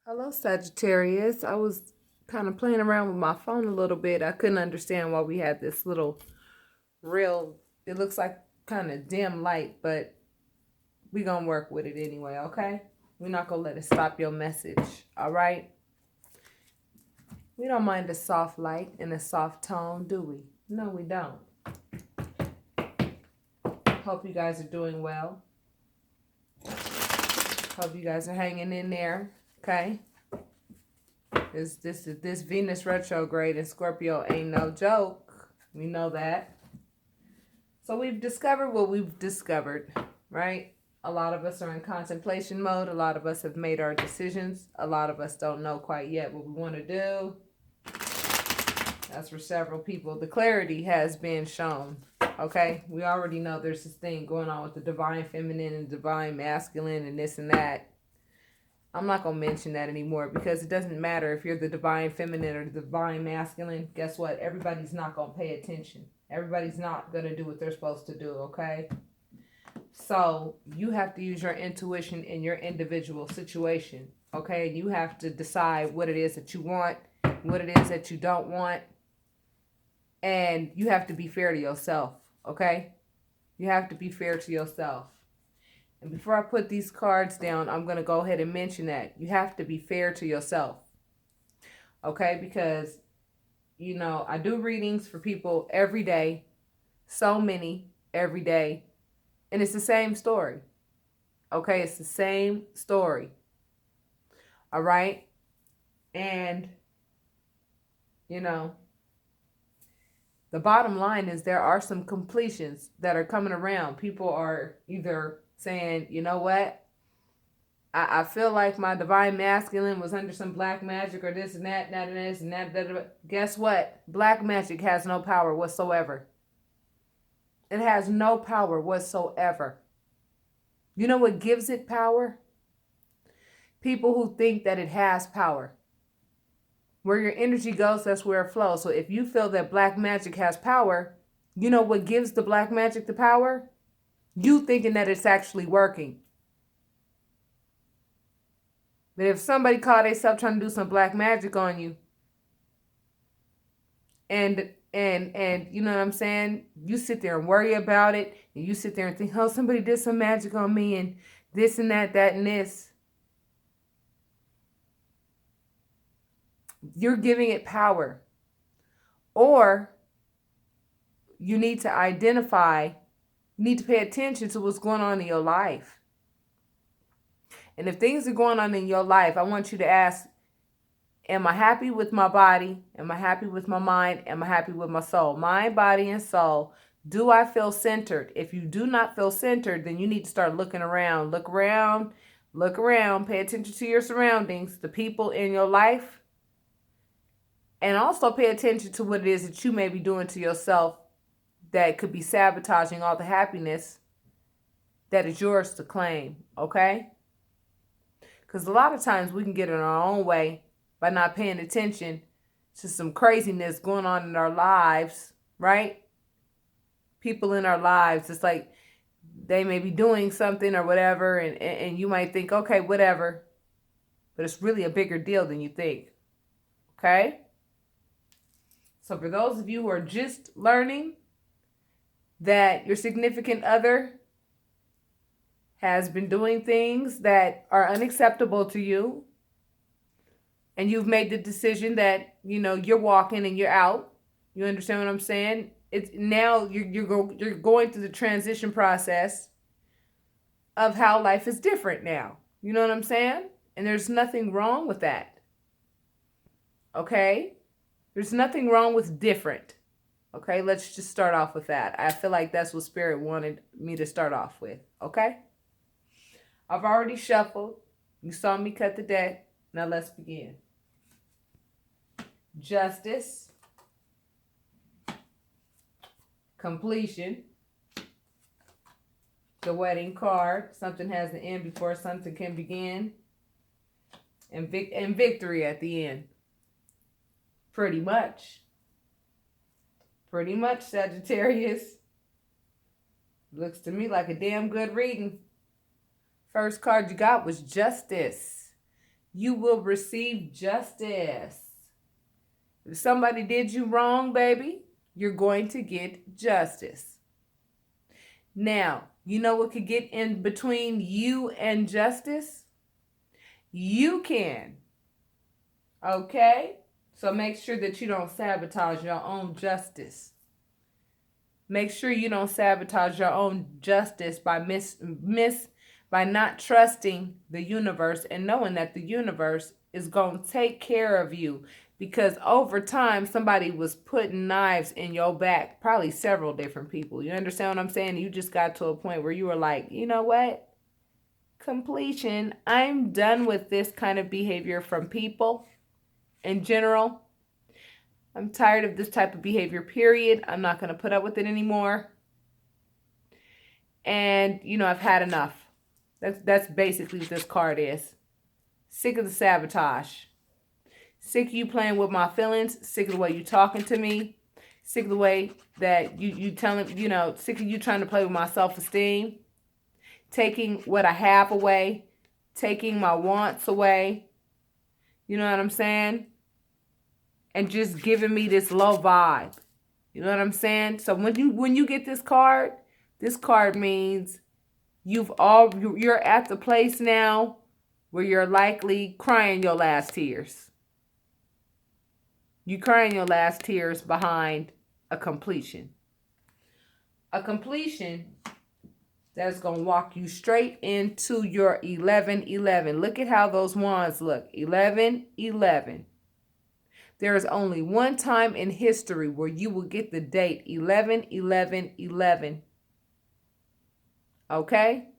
Hello, Sagittarius. I was kind of playing around with my phone a little bit. I couldn't understand why we had this little real, it looks like kind of dim light, but we're going to work with it anyway, okay? We're not going to let it stop your message, all right? We don't mind a soft light and a soft tone, do we? No, we don't. Hope you guys are doing well. Hope you guys are hanging in there, okay? This Venus retrograde in Scorpio ain't no joke. We know that. So we've discovered what we've discovered, right? A lot of us are in contemplation mode. A lot of us have made our decisions. A lot of us don't know quite yet what we want to do. That's for several people. The clarity has been shown, okay? We already know there's this thing going on with the divine feminine and divine masculine and this and that. I'm not going to mention that anymore because it doesn't matter if you're the divine feminine or the divine masculine. Guess what? Everybody's not going to pay attention. Everybody's not going to do what they're supposed to do, okay? So you have to use your intuition in your individual situation, okay? You have to decide what it is that you want, what it is that you don't want, and you have to be fair to yourself, okay? You have to be fair to yourself. And before I put these cards down, I'm going to go ahead and mention that. You have to be fair to yourself. Okay? Because, you know, I do readings for people every day. So many every day. And it's the same story. Okay? It's the same story. All right? And, you know, the bottom line is there are some completions that are coming around. People are either saying, you know what, I feel like my divine masculine was under some black magic or this and that, and this and that. Guess what? Black magic has no power whatsoever. It has no power whatsoever. You know what gives it power? People who think that it has power. Where your energy goes, that's where it flows. So if you feel that black magic has power, you know what gives the black magic the power? You thinking that it's actually working. But if somebody caught themselves trying to do some black magic on you, and you know what I'm saying, you sit there and worry about it, and you sit there and think, oh, somebody did some magic on me, and this and that and this. You're giving it power. Or you need to identify, you need to pay attention to what's going on in your life. And if things are going on in your life, I want you to ask, am I happy with my body? Am I happy with my mind? Am I happy with my soul? Mind, body, and soul. Do I feel centered? If you do not feel centered, then you need to start looking around. Look around. Look around. Pay attention to your surroundings, the people in your life. And also pay attention to what it is that you may be doing to yourself that could be sabotaging all the happiness that is yours to claim, okay? Because a lot of times we can get in our own way by not paying attention to some craziness going on in our lives, right? People in our lives, it's like they may be doing something or whatever, and you might think, okay, whatever. But it's really a bigger deal than you think, okay? So for those of you who are just learning that your significant other has been doing things that are unacceptable to you, and you've made the decision that, you know, you're walking and you're out. You understand what I'm saying? It's now you're going through the transition process of how life is different now. You know what I'm saying? And there's nothing wrong with that. Okay? There's nothing wrong with different. Okay? Let's just start off with that. I feel like that's what Spirit wanted me to start off with. Okay? I've already shuffled. You saw me cut the deck. Now let's begin. Justice. Completion. The wedding card. Something has to end before something can begin. And victory at the end. Pretty much. Pretty much, Sagittarius. Looks to me like a damn good reading. First card you got was Justice. you will receive justice. If somebody did you wrong, baby, you're going to get justice. Now, you know what could get in between you and justice? You can. Okay? So make sure that you don't sabotage your own justice. Make sure you don't sabotage your own justice by by not trusting the universe and knowing that the universe is going to take care of you, because over time somebody was putting knives in your back, probably several different people. You understand what I'm saying? You just got to a point where you were like, you know what? Completion. I'm done with this kind of behavior from people in general. I'm tired of this type of behavior, period. I'm not going to put up with it anymore. And, I've had enough. That's basically what this card is. Sick of the sabotage. Sick of you playing with my feelings. Sick of the way you talking to me. Sick of the way that you telling, sick of you trying to play with my self-esteem. Taking what I have away. Taking my wants away. You know what I'm saying? And just giving me this low vibe. You know what I'm saying? So when you get this card means you're at the place now where you're likely crying your last tears. You crying your last tears behind a completion. A completion that's going to walk you straight into your 11-11. Look at how those wands look. 11-11. There is only one time in history where you will get the date 11-11-11. Okay?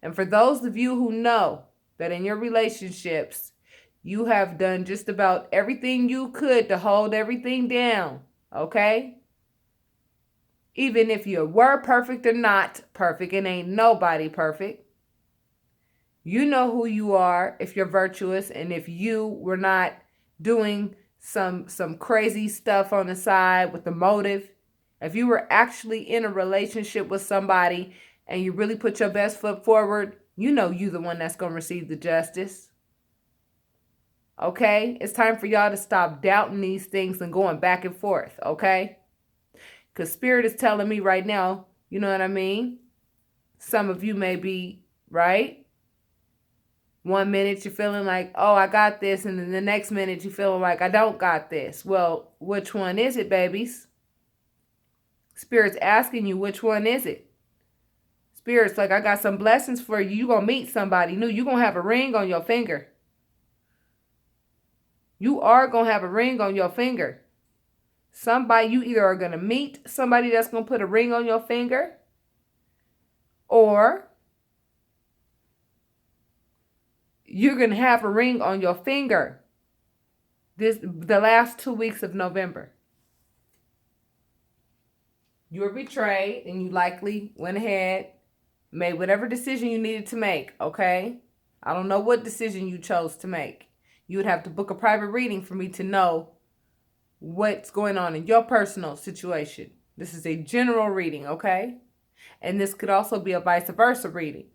And for those of you who know that in your relationships, you have done just about everything you could to hold everything down. Okay? Even if you were perfect or not perfect, and ain't nobody perfect. You know who you are if you're virtuous, and if you were not doing some crazy stuff on the side with the motive. If you were actually in a relationship with somebody and you really put your best foot forward, you know you the one that's going to receive the justice. Okay? It's time for y'all to stop doubting these things and going back and forth, okay? Because Spirit is telling me right now, you know what I mean? Some of you may be, right? 1 minute you're feeling like, oh, I got this. And then the next minute you're feeling like, I don't got this. Well, which one is it, babies? Spirit's asking you, which one is it? Spirit's like, I got some blessings for you. You're going to meet somebody new. You're going to have a ring on your finger. You are going to have a ring on your finger. Somebody, you either are going to meet somebody that's going to put a ring on your finger, or you're going to have a ring on your finger the last 2 weeks of November. You were betrayed and you likely went ahead, made whatever decision you needed to make, okay? I don't know what decision you chose to make. You would have to book a private reading for me to know what's going on in your personal situation. This is a general reading, okay? And this could also be a vice versa reading.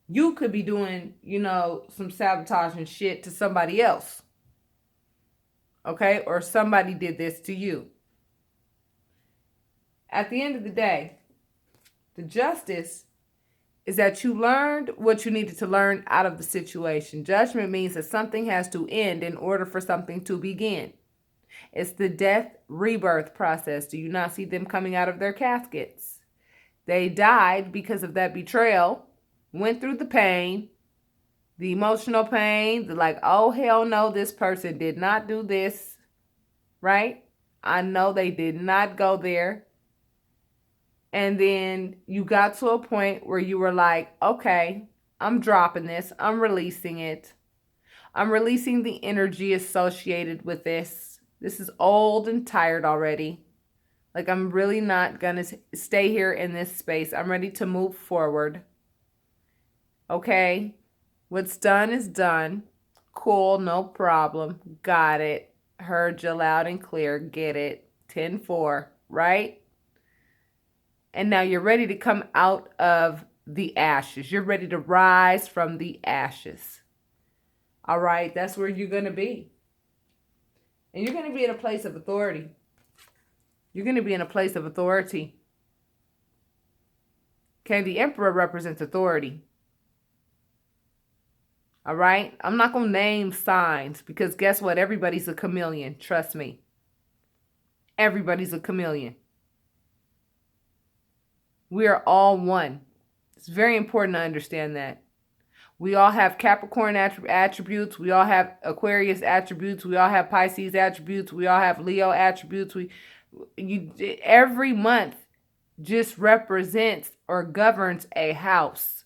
You could be doing, some sabotaging shit to somebody else. Okay? Or somebody did this to you. At the end of the day, the justice is that you learned what you needed to learn out of the situation. Judgment means that something has to end in order for something to begin. It's the death rebirth process. Do you not see them coming out of their caskets? They died because of that betrayal. Went through the pain, the emotional pain, the like, oh, hell no, this person did not do this, right? I know they did not go there. And then you got to a point where you were like, okay, I'm dropping this. I'm releasing it. I'm releasing the energy associated with this. This is old and tired already. Like, I'm really not going to stay here in this space. I'm ready to move forward. Okay, what's done is done. Cool, no problem. Got it. Heard you loud and clear. Get it. 10-4, right? And now you're ready to come out of the ashes. You're ready to rise from the ashes. All right, that's where you're going to be. And you're going to be in a place of authority. You're going to be in a place of authority. Okay, the Emperor represents authority. All right, I'm not going to name signs because guess what? Everybody's a chameleon. Trust me. Everybody's a chameleon. We are all one. It's very important to understand that. We all have Capricorn attributes. We all have Aquarius attributes. We all have Pisces attributes. We all have Leo attributes. Every month just represents or governs a house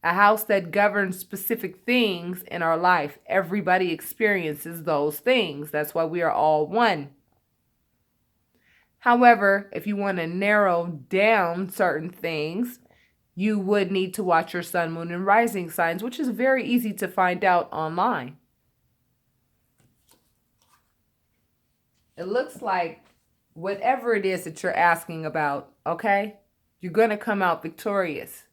that governs specific things in our life. Everybody experiences those things. That's why we are all one. However, if you want to narrow down certain things, you would need to watch your sun, moon, and rising signs, which is very easy to find out online. It looks like whatever it is that you're asking about, okay, you're going to come out victorious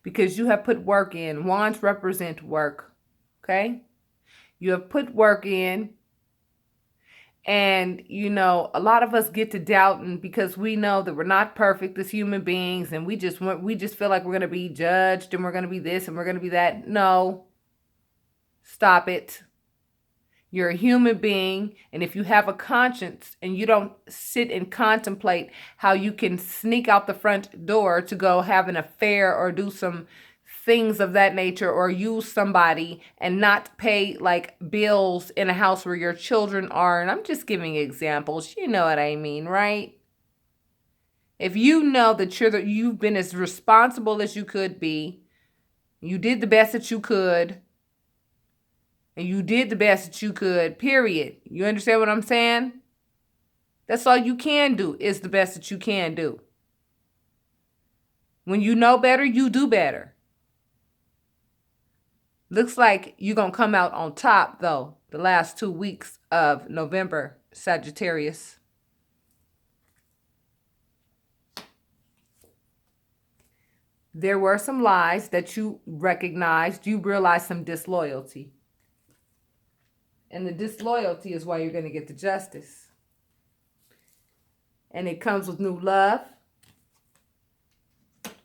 because you have put work in. Wands represent work, okay? You have put work in. And, you know, a lot of us get to doubting because we know that we're not perfect as human beings. And we just feel like we're going to be judged and we're going to be this and we're going to be that. No. Stop it. You're a human being. And if you have a conscience and you don't sit and contemplate how you can sneak out the front door to go have an affair or do some things of that nature or use somebody and not pay like bills in a house where your children are. And I'm just giving examples. You know what I mean, right? If you know that you've been as responsible as you could be, you did the best that you could, and you did the best that you could, period. You understand what I'm saying? That's all you can do is the best that you can do. When you know better, you do better. Looks like you're going to come out on top, though, the last 2 weeks of November, Sagittarius. There were some lies that you recognized. You realized some disloyalty. And the disloyalty is why you're going to get the justice. And it comes with new love.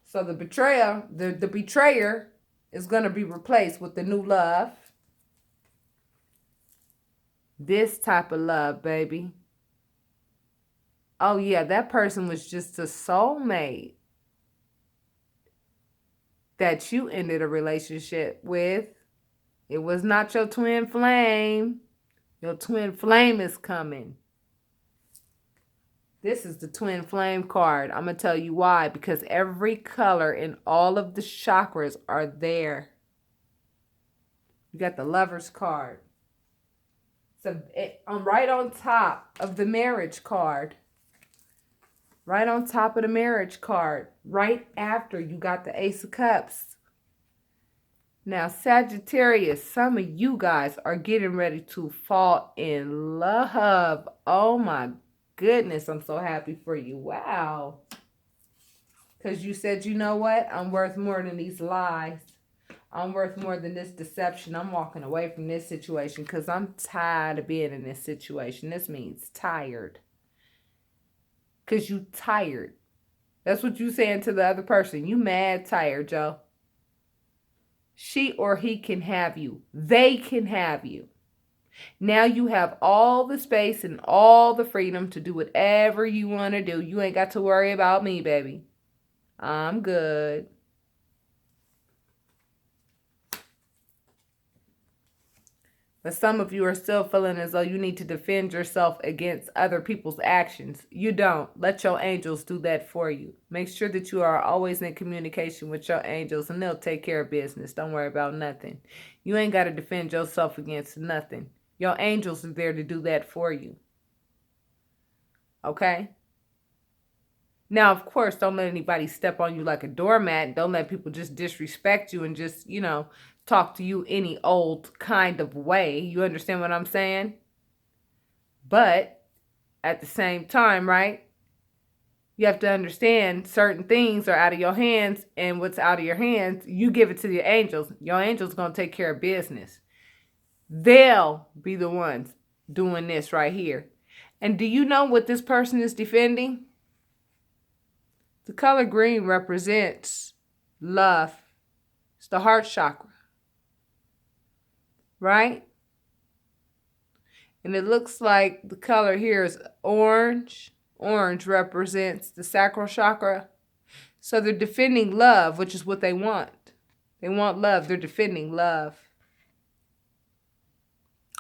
So the betrayer is going to be replaced with the new love. This type of love, baby. Oh, yeah, that person was just a soulmate that you ended a relationship with. It was not your twin flame. Your twin flame is coming. This is the twin flame card. I'm going to tell you why. Because every color in all of the chakras are there. You got the Lover's card. So I'm right on top of the marriage card. Right on top of the marriage card. Right after you got the Ace of Cups. Now, Sagittarius, some of you guys are getting ready to fall in love. Oh my goodness, I'm so happy for you. Wow. Because you said, you know what? I'm worth more than these lies. I'm worth more than this deception. I'm walking away from this situation because I'm tired of being in this situation. This means tired. Because you tired. That's what you saying to the other person. You mad tired, Joe. She or he can have you. They can have you. Now you have all the space and all the freedom to do whatever you want to do. You ain't got to worry about me, baby. I'm good. But some of you are still feeling as though you need to defend yourself against other people's actions. You don't. Let your angels do that for you. Make sure that you are always in communication with your angels and they'll take care of business. Don't worry about nothing. You ain't got to defend yourself against nothing. Your angels are there to do that for you. Okay? Now, of course, don't let anybody step on you like a doormat. Don't let people just disrespect you and just, talk to you any old kind of way. You understand what I'm saying? But at the same time, right? You have to understand certain things are out of your hands, and what's out of your hands, you give it to your angels. Your angels going to take care of business. They'll be the ones doing this right here. And do you know what this person is defending? The color green represents love. It's the heart chakra. Right? And it looks like the color here is orange. Orange represents the sacral chakra. So they're defending love, which is what they want. They want love. They're defending love.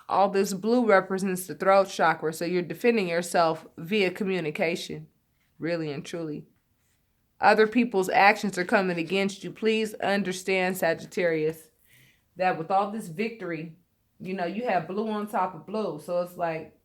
All this blue represents the throat chakra. So you're defending yourself via communication. Really and truly. Other people's actions are coming against you. Please understand, Sagittarius, that with all this victory, you know, you have blue on top of blue. So it's like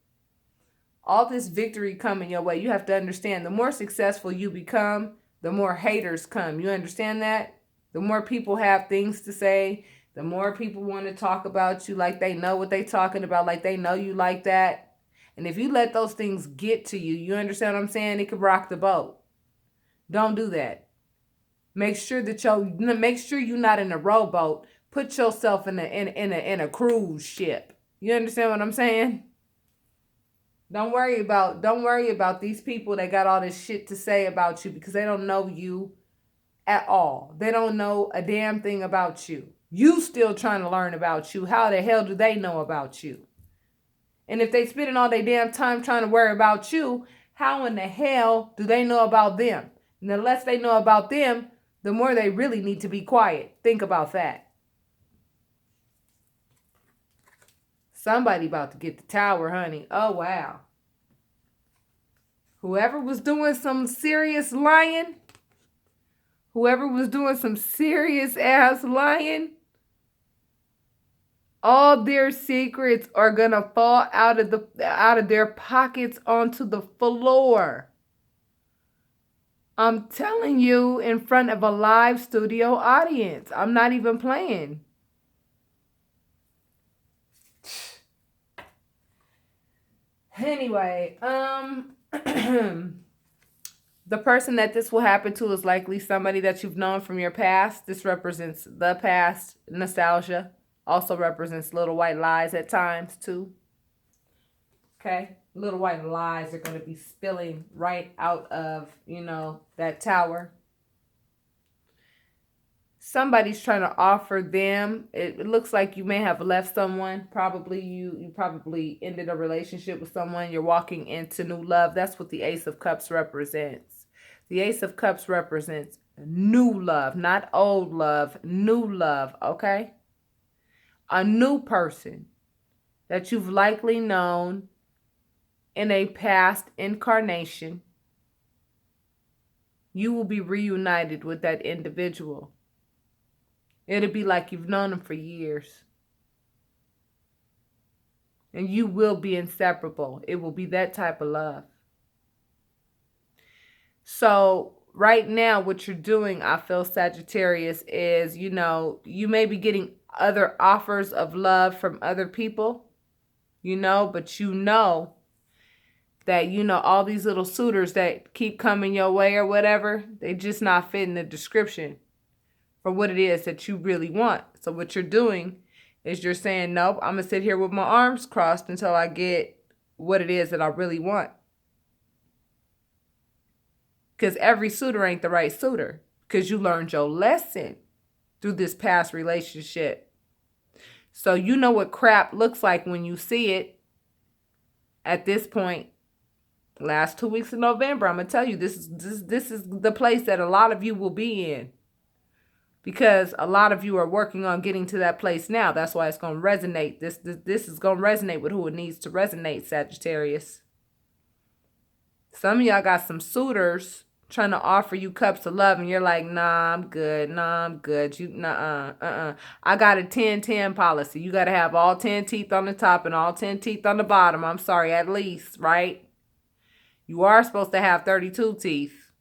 all this victory coming your way. You have to understand, the more successful you become, the more haters come. You understand that? The more people have things to say, the more people want to talk about you like they know what they're talking about, like they know you like that. And if you let those things get to you, you understand what I'm saying? It could rock the boat. Don't do that. Make sure that you're not in a rowboat. Put yourself in a cruise ship. You understand what I'm saying? Don't worry about these people that got all this shit to say about you, because they don't know you at all. They don't know a damn thing about you. You still trying to learn about you. How the hell do they know about you? And if they spending all their damn time trying to worry about you, how in the hell do they know about them? And the less they know about them, the more they really need to be quiet. Think about that. Somebody about to get the tower, honey. Oh, wow. Whoever was doing some serious lying, whoever was doing some serious ass lying, all their secrets are going to fall out of their pockets onto the floor. I'm telling you, in front of a live studio audience. I'm not even playing. Anyway, the person that this will happen to is likely somebody that you've known from your past. This represents the past. Nostalgia also represents little white lies at times too. Okay? Little white lies are going to be spilling right out of, you know, that tower. Somebody's trying to offer them. It looks like you may have left someone. Probably you probably ended a relationship with someone. You're walking into new love. That's what the Ace of Cups represents. The Ace of Cups represents new love, not old love, new love, okay? A new person that you've likely known in a past incarnation. You will be reunited with that individual. It'll be like you've known them for years. And you will be inseparable. It will be that type of love. So right now, what you're doing, I feel, Sagittarius, is, you know, you may be getting other offers of love from other people, you know, but you know that, you know, all these little suitors that keep coming your way or whatever, they just not fitting the description for what it is that you really want. So what you're doing is you're saying, nope, I'm going to sit here with my arms crossed until I get what it is that I really want. Because every suitor ain't the right suitor. Because you learned your lesson through this past relationship. So you know what crap looks like when you see it. At this point, last 2 weeks of November, I'm going to tell you, this is the place that a lot of you will be in. Because a lot of you are working on getting to that place now. That's why it's going to resonate. This is going to resonate with who it needs to resonate, Sagittarius. Some of y'all got some suitors trying to offer you cups of love, and you're like, nah, I'm good. Nah, I'm good. I got a 10-10 policy. You got to have all 10 teeth on the top and all 10 teeth on the bottom. I'm sorry, at least, right? You are supposed to have 32 teeth.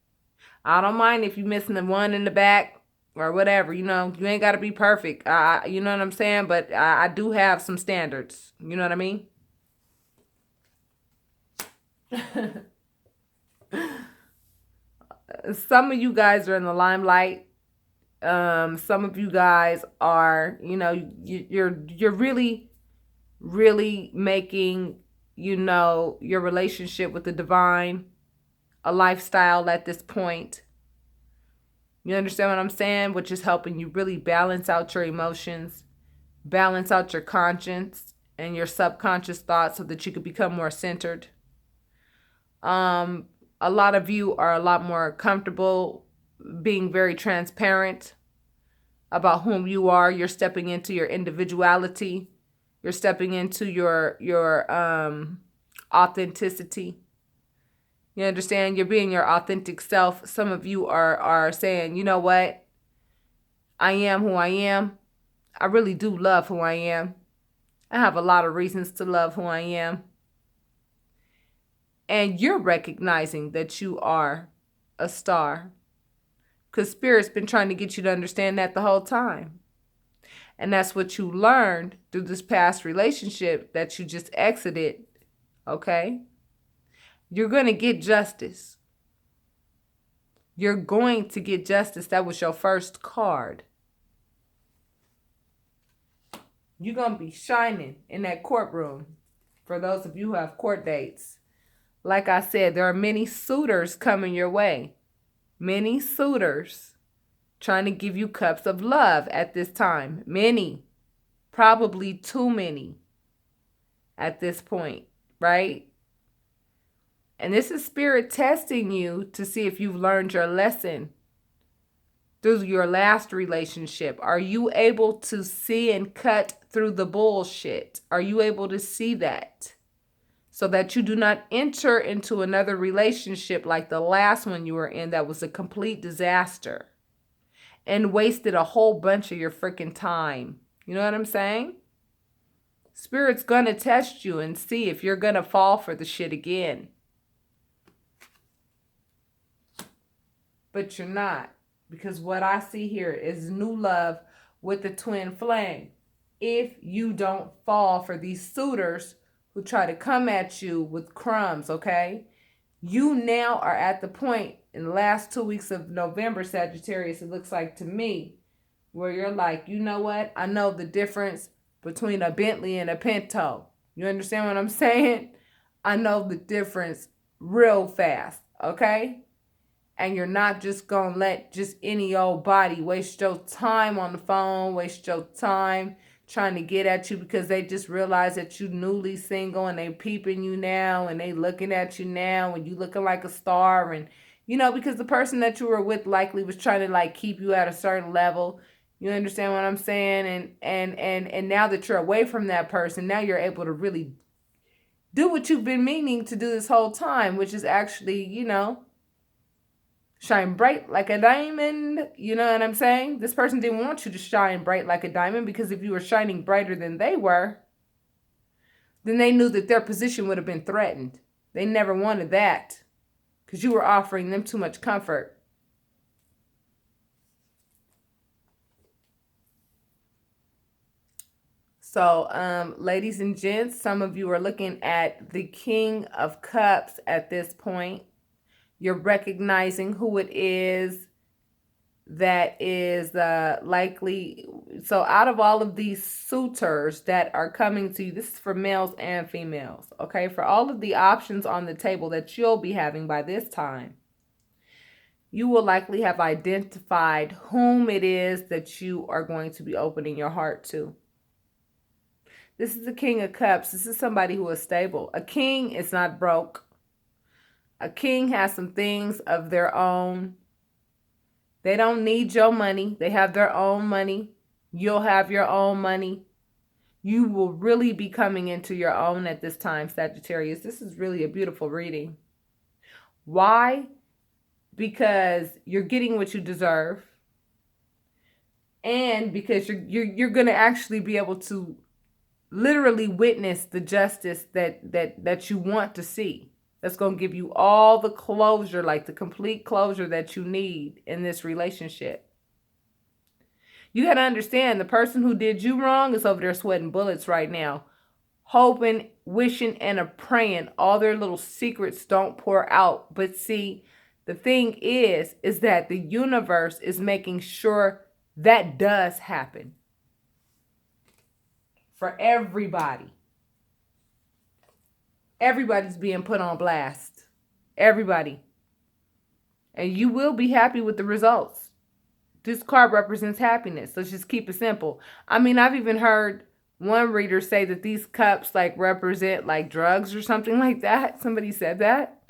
I don't mind if you're missing the one in the back or whatever. You know, you ain't got to be perfect. You know what I'm saying? But I do have some standards. You know what I mean? Some of you guys are in the limelight. Some of you guys are, you know, you're really really making, your relationship with the divine a lifestyle at this point. You understand what I'm saying? Which is helping you really balance out your emotions, balance out your conscience and your subconscious thoughts so that you could become more centered. A lot of you are a lot more comfortable being very transparent about whom you are. You're stepping into your individuality. You're stepping into your authenticity. You understand? You're being your authentic self. Some of you are saying, you know what? I am who I am. I really do love who I am. I have a lot of reasons to love who I am. And you're recognizing that you are a star. Because Spirit's been trying to get you to understand that the whole time. And that's what you learned through this past relationship that you just exited. Okay? You're going to get justice. You're going to get justice. That was your first card. You're going to be shining in that courtroom. For those of you who have court dates. Like I said, there are many suitors coming your way. Many suitors trying to give you cups of love at this time. Many. Probably too many at this point, right? And this is Spirit testing you to see if you've learned your lesson through your last relationship. Are you able to see and cut through the bullshit? Are you able to see that? So that you do not enter into another relationship like the last one you were in that was a complete disaster and wasted a whole bunch of your freaking time. You know what I'm saying? Spirit's gonna test you and see if you're gonna fall for the shit again. But you're not. Because what I see here is new love with the twin flame. If you don't fall for these suitors who try to come at you with crumbs, okay? You now are at the point in the last 2 weeks of November, Sagittarius, it looks like to me, where you're like, you know what? I know the difference between a Bentley and a Pinto. You understand what I'm saying? I know the difference real fast, okay? And you're not just going to let just any old body waste your time on the phone, waste your time trying to get at you because they just realize that you newly single and they peeping you now and they looking at you now and you looking like a star. And, because the person that you were with likely was trying to like keep you at a certain level. You understand what I'm saying? And now that you're away from that person, now you're able to really do what you've been meaning to do this whole time, which is actually, shine bright like a diamond. You know what I'm saying? This person didn't want you to shine bright like a diamond because if you were shining brighter than they were, then they knew that their position would have been threatened. They never wanted that because you were offering them too much comfort. So, ladies and gents, some of you are looking at the King of Cups at this point. You're recognizing who it is that is likely. So out of all of these suitors that are coming to you, this is for males and females, okay? For all of the options on the table that you'll be having by this time, you will likely have identified whom it is that you are going to be opening your heart to. This is the King of Cups. This is somebody who is stable. A king is not broke. A king has some things of their own. They don't need your money. They have their own money. You'll have your own money. You will really be coming into your own at this time, Sagittarius. This is really a beautiful reading. Why? Because you're getting what you deserve. And because you're going to actually be able to literally witness the justice that you want to see. That's going to give you all the closure, like the complete closure that you need in this relationship. You got to understand the person who did you wrong is over there sweating bullets right now, hoping, wishing, and praying all their little secrets don't pour out. But see, the thing is that the universe is making sure that does happen for everybody. Everybody's being put on blast. Everybody. And you will be happy with the results. This card represents happiness. Let's just keep it simple. I mean, I've even heard one reader say that these cups like represent like drugs or something like that. Somebody said that.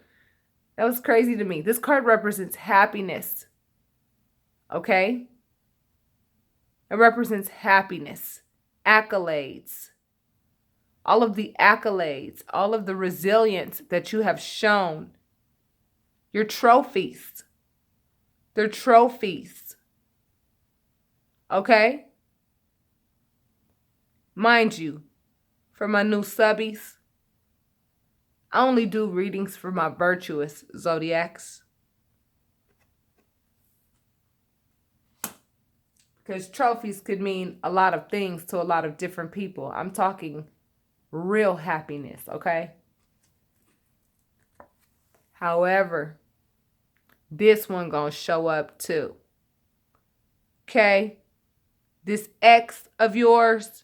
That was crazy to me. This card represents happiness. Okay? It represents happiness, accolades, all of the accolades, all of the resilience that you have shown. Your trophies. They're trophies. Okay? Mind you, for my new subbies, I only do readings for my virtuous zodiacs. Because trophies could mean a lot of things to a lot of different people. I'm talking real happiness, okay? However, this one gonna show up too. Okay? This ex of yours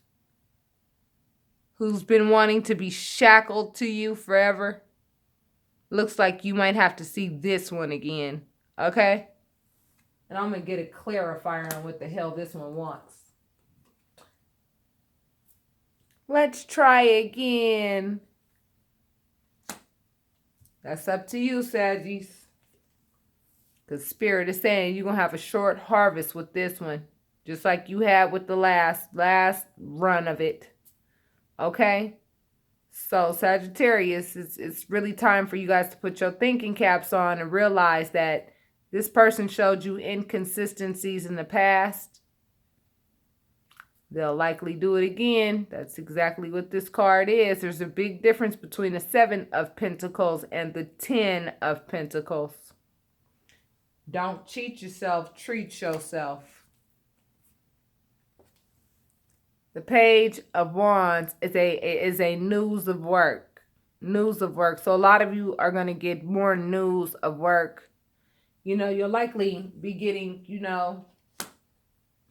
who's been wanting to be shackled to you forever, looks like you might have to see this one again, okay? And I'm going to get a clarifier on what the hell this one wants. Let's try again. That's up to you, Saggies. Because Spirit is saying you're going to have a short harvest with this one. Just like you had with the last run of it. Okay? So, Sagittarius, it's really time for you guys to put your thinking caps on and realize that this person showed you inconsistencies in the past. They'll likely do it again. That's exactly what this card is. There's a big difference between the 7 of Pentacles and the 10 of Pentacles. Don't cheat yourself. Treat yourself. The Page of Wands is a news of work. News of work. So a lot of you are going to get more news of work. You know, you'll likely be getting, you know,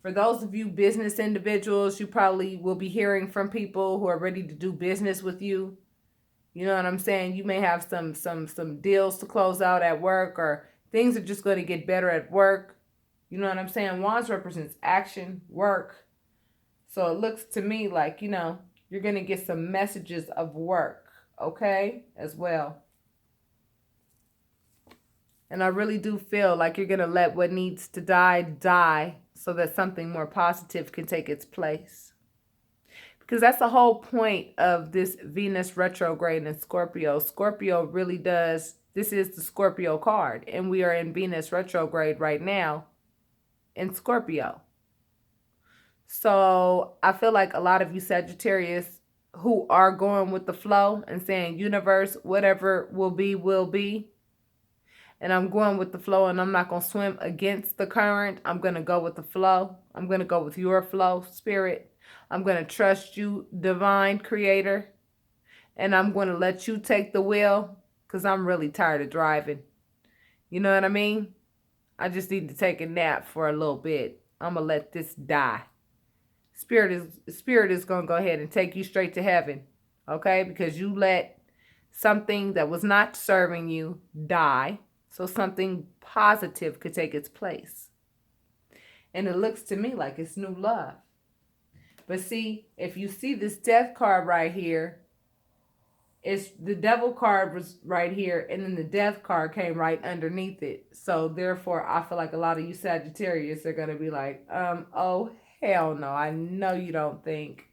for those of you business individuals, you probably will be hearing from people who are ready to do business with you. You know what I'm saying? You may have some deals to close out at work, or things are just going to get better at work. You know what I'm saying? Wands represents action, work. So it looks to me like, you know, you're going to get some messages of work, okay, as well. And I really do feel like you're going to let what needs to die so that something more positive can take its place. Because that's the whole point of this Venus retrograde in Scorpio. Scorpio really does, this is the Scorpio card. And we are in Venus retrograde right now in Scorpio. So I feel like a lot of you Sagittarius who are going with the flow and saying, universe, whatever will be. And I'm going with the flow, and I'm not going to swim against the current. I'm going to go with the flow. I'm going to go with your flow, Spirit. I'm going to trust you, Divine Creator. And I'm going to let you take the wheel, because I'm really tired of driving. You know what I mean? I just need to take a nap for a little bit. I'm going to let this die. Spirit is going to go ahead and take you straight to heaven. Okay? Because you let something that was not serving you die. So something positive could take its place. And it looks to me like it's new love. But see, if you see this death card right here, it's the devil card was right here, and then the death card came right underneath it. So therefore, I feel like a lot of you Sagittarius are going to be like, oh, hell no. I know you don't think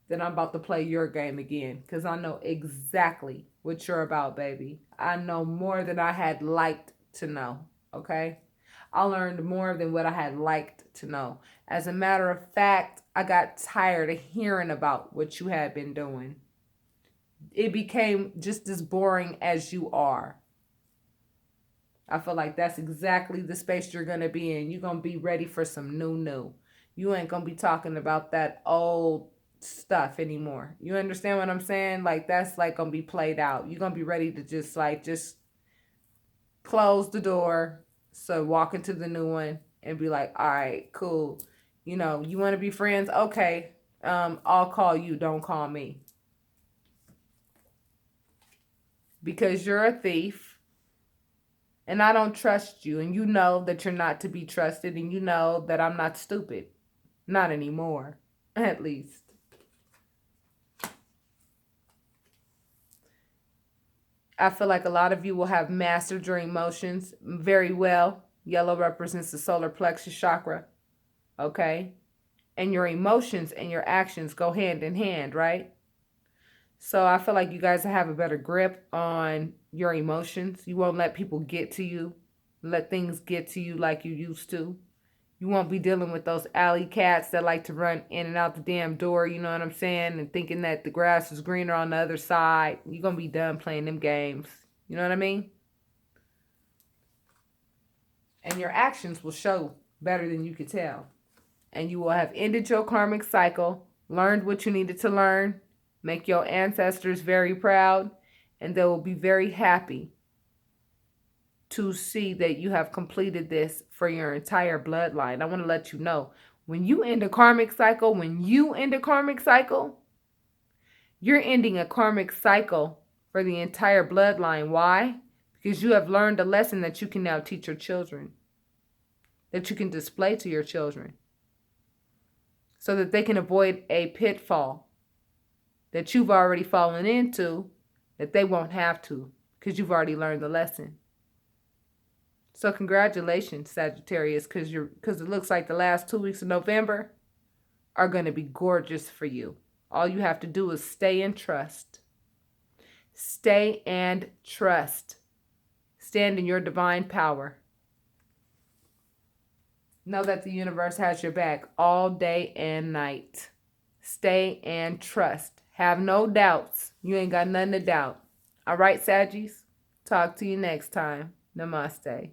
that I'm about to play your game again, because I know exactly what you're about, baby. I know more than I had liked to know, okay? I learned more than what I had liked to know. As a matter of fact, I got tired of hearing about what you had been doing. It became just as boring as you are. I feel like that's exactly the space you're going to be in. You're going to be ready for some new. You ain't going to be talking about that old stuff anymore. You understand what I'm saying? Like, that's like going to be played out. You're going to be ready to just close the door, so walk into the new one and be like, all right, cool. You know, you want to be friends? Okay, I'll call you. Don't call me. because you're a thief and I don't trust you. And you know that you're not to be trusted. And you know that I'm not stupid. Not anymore, at least. I feel like a lot of you will have mastered your emotions very well. Yellow represents the solar plexus chakra. Okay? And your emotions and your actions go hand in hand, right? So I feel like you guys have a better grip on your emotions. You won't let people get to you, let things get to you like you used to. You won't be dealing with those alley cats that like to run in and out the damn door, you know what I'm saying? And thinking that the grass is greener on the other side. You're going to be done playing them games. You know what I mean? And your actions will show better than you could tell. And you will have ended your karmic cycle, learned what you needed to learn, make your ancestors very proud, and they will be very happy to see that you have completed this for your entire bloodline. I want to let you know, when you end a karmic cycle, you're ending a karmic cycle for the entire bloodline. Why? Because you have learned a lesson that you can now teach your children, that you can display to your children, so that they can avoid a pitfall that you've already fallen into, that they won't have to, because you've already learned the lesson. So congratulations, Sagittarius, because it looks like the last 2 weeks of November are going to be gorgeous for you. All you have to do is stay and trust. Stay and trust. Stand in your divine power. Know that the universe has your back all day and night. Stay and trust. Have no doubts. You ain't got nothing to doubt. All right, Saggies? Talk to you next time. Namaste.